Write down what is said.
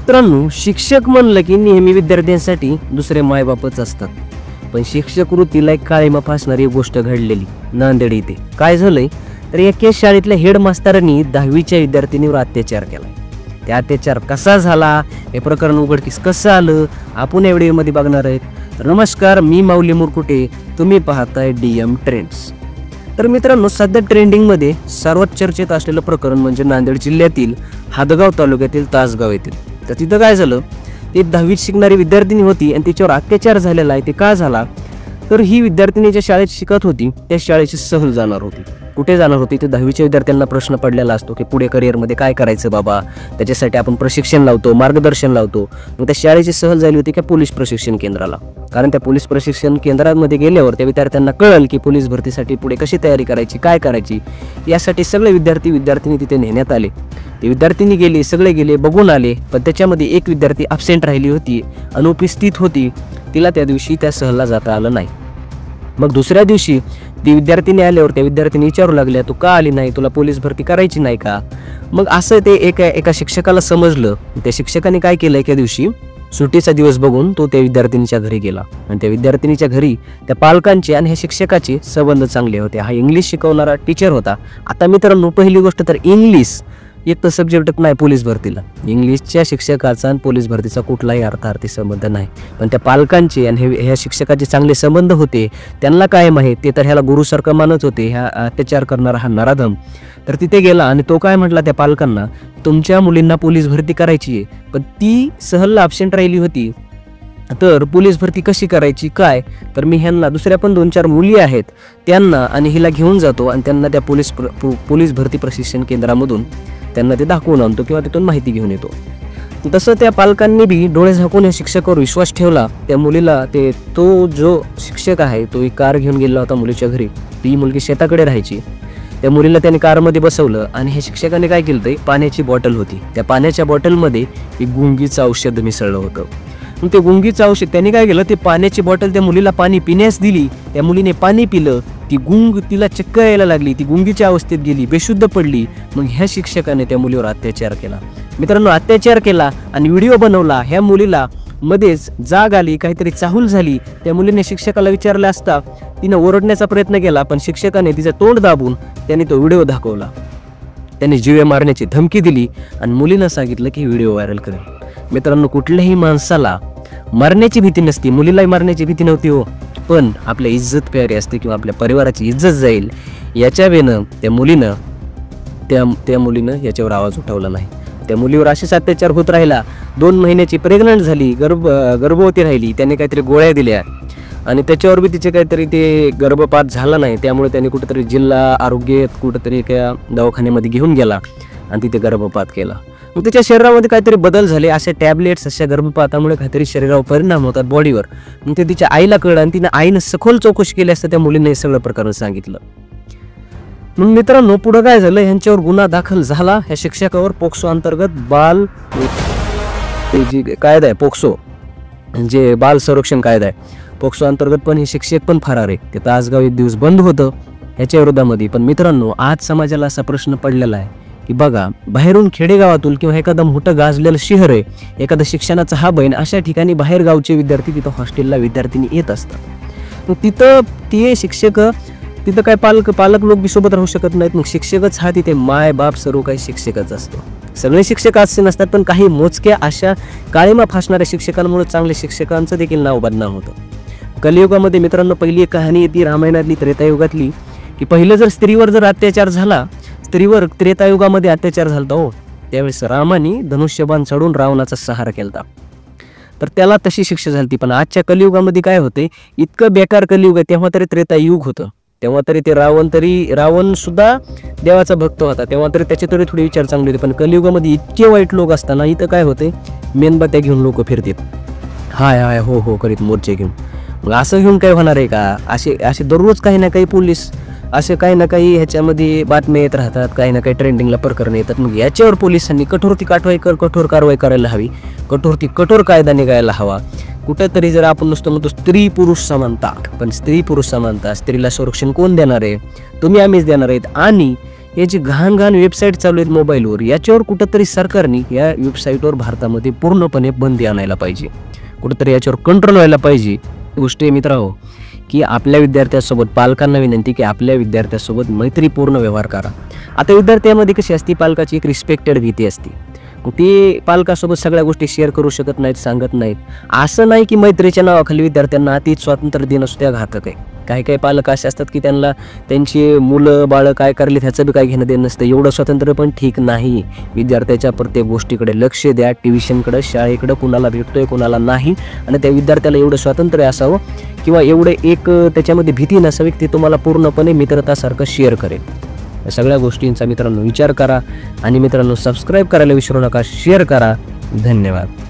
मित्रांनो, शिक्षक म्हणलं की नेहमी विद्यार्थ्यांसाठी दुसरे मायबापच असतात. पण शिक्षक वृत्तीला एक काळीमा फासणारी गोष्ट घडलेली नांदेड इथे. काय झालंय तर एका शाळेतल्या हेडमास्तरांनी 10वीच्या विद्यार्थिनीवर अत्याचार केला. ते अत्याचार कसा झाला, हे प्रकरण उघडकीस कसं आलं, आपण या व्हिडिओमध्ये बघणार आहेत. तर नमस्कार, मी माऊली मुरकुटे, तुम्ही पाहताय DM ट्रेंड्स. तर मित्रांनो, सध्या ट्रेंडिंगमध्ये सर्वात चर्चेत असलेलं प्रकरण म्हणजे नांदेड जिल्ह्यातील हदगाव तालुक्यातील तासगाव येथील. तर तिथं काय झालं, ती 10वीत शिकणारी विद्यार्थिनी होती आणि तिच्यावर अत्याचार झालेला आहे. ते का झाला तर ही विद्यार्थिनी ज्या शाळेत शिकत होती त्या शाळेची सहल जाणार होती. कुठे जाणार होती ते 10वीच्या विद्यार्थ्यांना प्रश्न पडलेला असतो की पुढे करिअरमध्ये काय करायचं बाबा, त्याच्यासाठी आपण प्रशिक्षण लावतो, मार्गदर्शन लावतो. मग त्या शाळेची सहल झाली होती त्या पोलीस प्रशिक्षण केंद्राला. कारण त्या पोलीस प्रशिक्षण केंद्रामध्ये गेल्यावर त्या विद्यार्थ्यांना कळलं की पोलीस भरतीसाठी पुढे कशी तयारी करायची, काय करायची. यासाठी सगळे विद्यार्थी तिथे नेण्यात आले. ते विद्यार्थिनी गेले, सगळे गेले, बघून आले. पण त्याच्यामध्ये एक विद्यार्थी अब्सेंट राहिली होती, अनुपस्थित होती. तिला त्या दिवशी त्या सहलला जाता आलं नाही. मग दुसऱ्या दिवशी ती विद्यार्थिनी आल्यावर त्या विद्यार्थ्यांनी विचारू लागल्या, तू का आली नाही, तुला पोलीस भरती करायची नाही का. मग असं ते एका शिक्षकाला समजलं. त्या शिक्षकाने काय केलं, एका दिवशी सुट्टीचा दिवस बघून तो त्या विद्यार्थिनीच्या घरी गेला. आणि त्या विद्यार्थिनीच्या घरी त्या पालकांचे आणि ह्या शिक्षकाचे संबंध चांगले होते. हा इंग्लिश शिकवणारा टीचर होता. आता मित्रांनो, पहिली गोष्ट तर इंग्लिश एक तर सब्जेक्ट नाही पोलीस भरतीला. इंग्लिशच्या शिक्षकाचा आणि पोलीस भरतीचा कुठलाही अर्थार्थी संबंध नाही. पण त्या पालकांचे आणि ह्या शिक्षकाचे चांगले संबंध होते. त्यांना काय माहीत, ते तर ह्याला गुरुसारखं मानत होते, ह्या अत्याचार करणारा हा नराधम. तर तिथे गेला आणि तो काय म्हटला त्या पालकांना, तुमच्या मुलींना पोलीस भरती करायची आहे, पण ती सहलला अब्सेंट राहिली होती, तर पोलीस भरती कशी करायची काय. तर मी ह्यांना, दुसऱ्या पण 2-4 मुली आहेत त्यांना आणि हिला घेऊन जातो आणि त्यांना त्या पोलीस भरती प्रशिक्षण केंद्रामधून त्यांना ते दाखवून आणतो किंवा तिथून माहिती घेऊन येतो. तसं त्या पालकांनी बी डोळे झाकून या शिक्षकावर विश्वास ठेवला. त्या मुलीला तो जो शिक्षक आहे तो एक कार घेऊन गेला होता मुलीच्या घरी. ती मुलगी शेताकडे राहायची. त्या मुलीला त्याने कारमध्ये बसवलं आणि हे शिक्षकाने काय केलं, ते पाण्याची बॉटल होती, त्या पाण्याच्या बॉटलमध्ये एक गुंगीचं औषध मिसळलं होतं. मग ते गुंगीचं औषध त्याने काय केलं, ते पाण्याची बॉटल त्या मुलीला पाणी पिण्यास दिली. त्या मुलीने पाणी पिलं, ती गुंग तिला चक्कर यायला लागली, ती गुंगीच्या अवस्थेत गेली, बेशुद्ध पडली. मग ह्या शिक्षकाने त्या मुलीवर अत्याचार केला. मित्रांनो, अत्याचार केला आणि व्हिडिओ बनवला. ह्या मुलीला मध्येच जाग आली, काहीतरी चाहूल झाली. त्या मुलीने शिक्षकाला विचारलं असता तिनं ओरडण्याचा प्रयत्न केला, पण शिक्षकाने तिचं तोंड दाबून त्याने तो व्हिडिओ दाखवला. त्याने जीवे मारण्याची धमकी दिली आणि मुलीनं सांगितलं की व्हिडिओ व्हायरल करेल. मित्रांनो, कुठल्याही माणसाला मरण्याची भीती नसती, मुलीलाही मरण्याची भीती नव्हती हो, पण आपल्या इज्जत प्यारी असते किंवा आपल्या परिवाराची इज्जत जाईल याच्या वेनं त्या मुलीनं याच्यावर आवाज उठवला नाही. त्या मुलीवर असेच अत्याचार होत राहिला. 2 महिन्याची प्रेग्नंट झाली, गर्भवती राहिली. त्याने काहीतरी गोळ्या दिल्या आणि त्याच्यावर बी तिचे काहीतरी ते गर्भपात झाला नाही. त्यामुळे त्याने कुठेतरी जिल्हा आरोग्य कुठेतरी एका दवाखान्यामध्ये घेऊन गेला आणि तिथे गर्भपात केला. मग त्याच्या शरीरामध्ये काहीतरी बदल झाले. असे टॅबलेट्स, अशा गर्भपातामुळे काहीतरी शरीरावर परिणाम होतात, बॉडीवर. मग ते तिच्या आईला कळलं आणि तिनं आईनं सखोल चौकशी केली असता त्या मुलीने हे सगळं प्रकरण सांगितलं. मग मित्रांनो, पुढं काय झालं, ह्यांच्यावर गुन्हा दाखल झाला. ह्या शिक्षकावर पोक्सो अंतर्गत जी कायदा आहे, पोक्सो जे बाल संरक्षण कायदा आहे, पोक्सो अंतर्गत पण हे शिक्षक पण फरार आहे. ते तासगाव एक दिवस बंद होतं ह्याच्या विरोधामध्ये. पण मित्रांनो, आज समाजाला असा प्रश्न पडलेला आहे की बघा, बाहेरून खेडेगावातून किंवा एखादं मोठं गाजलेलं शहर आहे, एखादं शिक्षणाचा हब आहे, अशा ठिकाणी बाहेर गावचे विद्यार्थी तिथं हॉस्टेलला विद्यार्थिनी येत असतात. मग तिथं ते शिक्षक, तिथं काय पालक लोक बी सोबत राहू शकत नाहीत. मग शिक्षकच हा तिथे माय बाप सर्व काही शिक्षकच असतो. सगळे शिक्षक असे नसतात, पण काही मोजक्या अशा काळीमा फासणाऱ्या शिक्षकांमुळे चांगल्या शिक्षकांचं देखील नाव बदनाम होतं. कलियुगामध्ये मित्रांनो, पहिली एक कहाणी येते रामायणातली, त्रेतायुगातली, की पहिलं जर स्त्रीवर जर अत्याचार झाला, स्त्रीवर त्रेतायुगामध्ये अत्याचार झाला हो, त्यावेळेस रामाने धनुष्यबाण चढून रावणाचा सहारा केला, तर त्याला तशी शिक्षा झाली. पण आजच्या कलियुगामध्ये काय होते, इतकं बेकार कलियुग आहे. तेव्हा तरी त्रेतायुग होतं, तेव्हा तरी ते रावण सुद्धा देवाचा भक्त होता, तेव्हा तरी त्याचे तरी थोडे विचार चांगले होते. पण कलियुगामध्ये इतके वाईट लोक असताना इथं काय होते, मेणबत्त्या घेऊन लोक फिरतात, हाय हाय हो हो करीत मोर्चे घेऊन. मग असं घेऊन काय होणार आहे का. असे दररोज काही ना काही पोलीस असे काही ना काही ह्याच्यामध्ये बातम्या येत राहतात, काही ना काही ट्रेंडिंगला प्रकरण येतात. मग याच्यावर पोलिसांनी कठोर कारवाई करायला हवी, कठोर कायदा निघायला हवा. कुठेतरी जर आपण नुसतं म्हणतो स्त्री पुरुष समानता, पण स्त्री पुरुष समानता, स्त्रीला संरक्षण कोण देणार आहे, तुम्ही आम्हीच देणार आहेत. आणि हे जे घाण घाण वेबसाईट चालू आहेत मोबाईलवर, याच्यावर कुठंतरी सरकारने या वेबसाईटवर भारतामध्ये पूर्णपणे बंदी आणायला पाहिजे, कुठंतरी याच्यावर कंट्रोल व्हायला पाहिजे. गोष्ट आहे मित्रांनो की आपल्या विद्यार्थ्यांसोबत पालकांना विनंती की आपल्या विद्यार्थ्यांसोबत मैत्रीपूर्ण व्यवहार करा. आता विद्यार्थ्यामध्ये कशी असते, पालकाची एक रिस्पेक्टेड भीती असते, ते पालकासोबत सगळ्या गोष्टी शेअर करू शकत नाहीत, सांगत नाहीत. असं नाही की मैत्रीच्या नावाखाली विद्यार्थ्यांना अति स्वातंत्र्य देणं सुद्धा घातक आहे. काही काही पालक असे असतात की त्यांना त्यांची मुलं बाळं काय करले ह्याचं बी काय घेणं देणं नसतं. एवढं स्वातंत्र्य पण ठीक नाही. विद्यार्थ्याच्या प्रत्येक गोष्टीकडे लक्ष द्या, ट्युशनकडे, शाळेकडे, कुणाला भेटतोय कुणाला नाही, आणि त्या विद्यार्थ्याला एवढं स्वातंत्र्य असावं किंवा एवढे एक त्याच्यामध्ये भीती नसावी की ते तुम्हाला पूर्णपणे मित्रतासारखं शेअर करेल. या सगळ्या गोष्टींचा मित्रांनो विचार करा आणि मित्रांनो सबस्क्राईब करायला विसरू नका, शेअर करा. धन्यवाद.